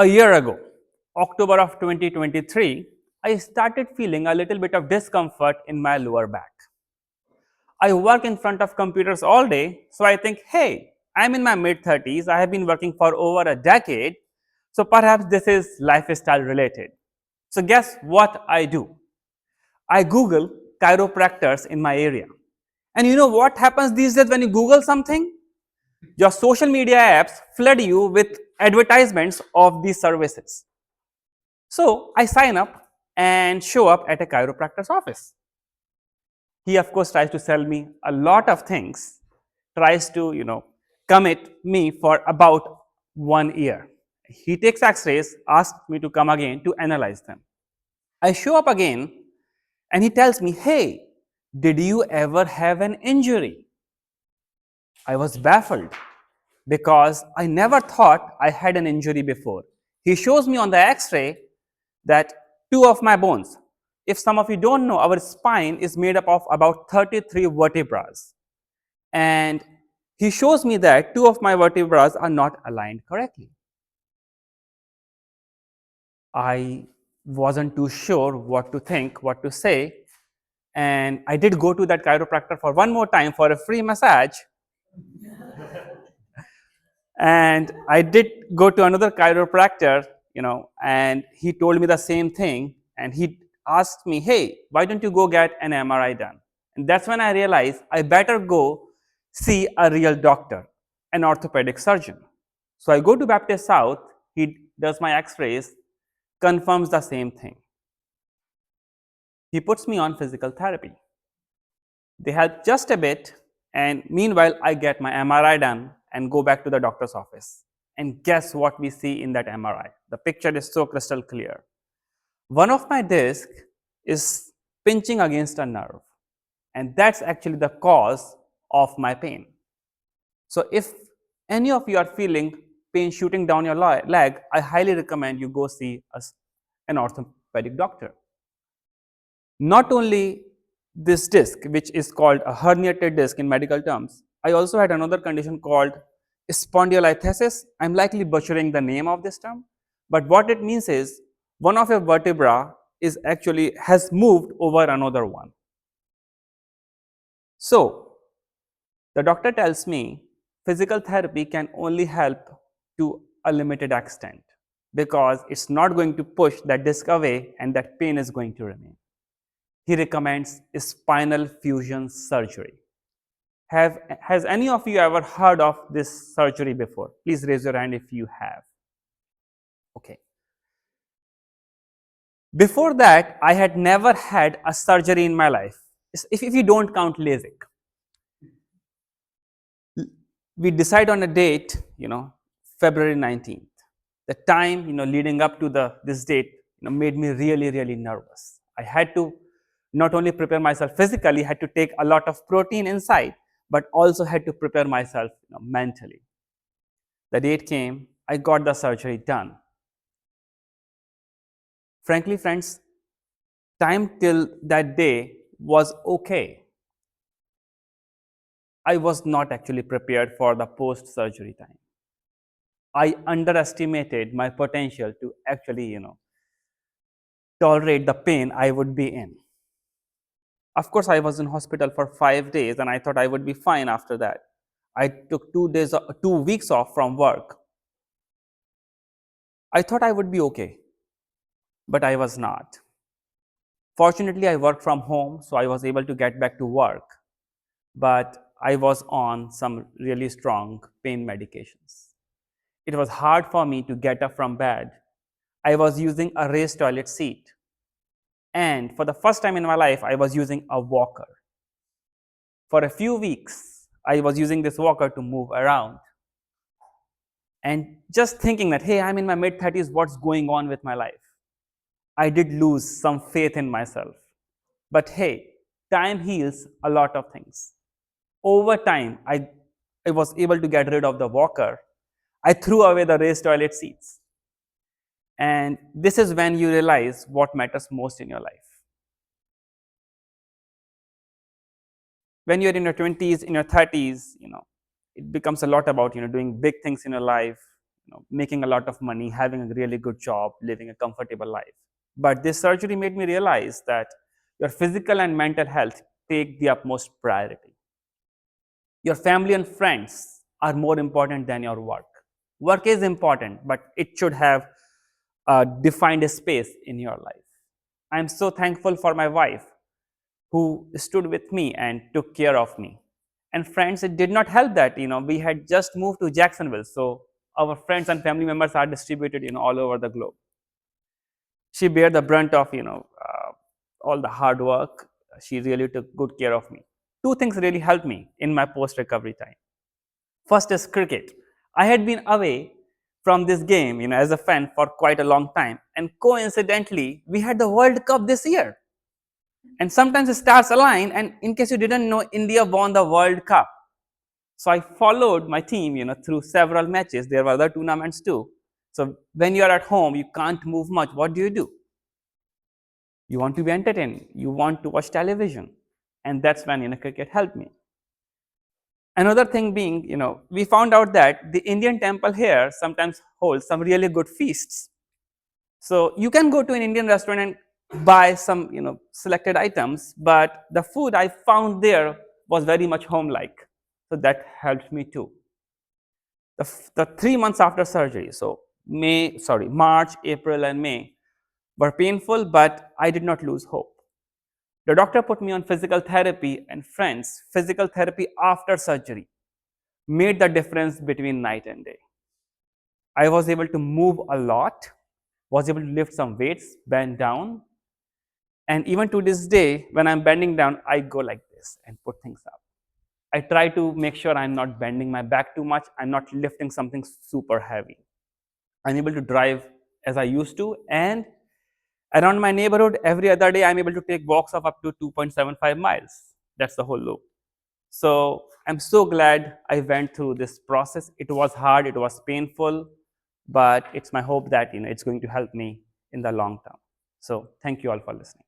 A year ago, October of 2023, I started feeling a little bit of discomfort in my lower back. I work in front of computers all day, so I think, hey, I'm in my mid 30s, I have been working for over a decade, so perhaps this is lifestyle related. So, guess what I do? I Google chiropractors in my area. And you know what happens these days when you Google something? Your social media apps flood you with advertisements of these services. So I sign up and show up at a chiropractor's office. He, of course, tries to sell me a lot of things, tries to, commit me for about 1 year. He takes x rays, asks me to come again to analyze them. I show up again and he tells me, hey, did you ever have an injury? I was baffled because I never thought I had an injury before. He shows me on the x ray that two of my bones, if some of you don't know, our spine is made up of about 33 vertebrae. And he shows me that two of my vertebrae are not aligned correctly. I wasn't too sure what to think, what to say. And I did go to that chiropractor for one more time for a free massage. And I did go to another chiropractor, and he told me the same thing. And he asked me, hey, why don't you go get an MRI done? And that's when I realized I better go see a real doctor, an orthopedic surgeon. So I go to Baptist South, he does my x rays, confirms the same thing. He puts me on physical therapy. They help just a bit, and meanwhile, I get my MRI done and go back to the doctor's office. And guess what we see in that MRI? The picture is so crystal clear. One of my discs is pinching against a nerve, and that's actually the cause of my pain. So, if any of you are feeling pain shooting down your leg, I highly recommend you go see an orthopedic doctor. Not only this disc, which is called a herniated disc in medical terms, I also had another condition called spondylolisthesis. I'm likely butchering the name of this term, but what it means is one of your vertebra is actually has moved over another one. So the doctor tells me physical therapy can only help to a limited extent because it's not going to push that disc away and that pain is going to remain. He recommends spinal fusion surgery. Has any of you ever heard of this surgery before? Please raise your hand if you have. Okay. Before that, I had never had a surgery in my life. If you don't count LASIK. We decide on a date, February 19th. The time, leading up to this date, made me really, really nervous. I had to not only prepare myself physically, had to take a lot of protein inside, but also had to prepare myself mentally. The date came, I got the surgery done. Frankly, friends, time till that day was okay. I was not actually prepared for the post-surgery time. I underestimated my potential to actually, tolerate the pain I would be in. Of course, I was in hospital for 5 days and I thought I would be fine after that. I took 2 weeks off from work. I thought I would be okay, but I was not. Fortunately, I worked from home, so I was able to get back to work, but I was on some really strong pain medications. It was hard for me to get up from bed. I was using a raised toilet seat. And for the first time in my life, I was using a walker. For a few weeks, I was using this walker to move around. And just thinking that, hey, I'm in my mid 30s, what's going on with my life? I did lose some faith in myself. But hey, time heals a lot of things. Over time, I was able to get rid of the walker. I threw away the raised toilet seats. And this is when you realize what matters most in your life. When you're in your 20s, in your 30s, it becomes a lot about doing big things in your life, making a lot of money, having a really good job, living a comfortable life. But this surgery made me realize that your physical and mental health take the utmost priority. Your family and friends are more important than your work. Work is important, but it should have defined a space in your life. I'm so thankful for my wife who stood with me and took care of me. And friends, it did not help that we had just moved to Jacksonville, so our friends and family members are distributed all over the globe. She bear the brunt of all the hard work. She really took good care of me. Two things really helped me in my post recovery time. First is cricket. I had been away from this game as a fan for quite a long time, and coincidentally we had the World Cup this year. And sometimes the stars align, and in case you didn't know, India won the World Cup. So I followed my team through several matches. There were other tournaments too. So when you're at home, you can't move much. What do? You want to be entertained. You want to watch television. And that's when cricket helped me. Another thing being, we found out that the Indian temple here sometimes holds some really good feasts. So you can go to an Indian restaurant and buy some, selected items, but the food I found there was very much home-like. So that helped me too. The 3 months after surgery, so March, April, and May were painful, but I did not lose hope. The doctor put me on physical therapy, and friends, physical therapy after surgery made the difference between night and day. I was able to move a lot, was able to lift some weights, bend down, and even to this day, when I'm bending down, I go like this and put things up. I try to make sure I'm not bending my back too much. I'm not lifting something super heavy. I'm able to drive as I used to, and around my neighborhood, every other day, I'm able to take walks of up to 2.75 miles. That's the whole loop. So I'm so glad I went through this process. It was hard, it was painful, but it's my hope that it's going to help me in the long term. So thank you all for listening.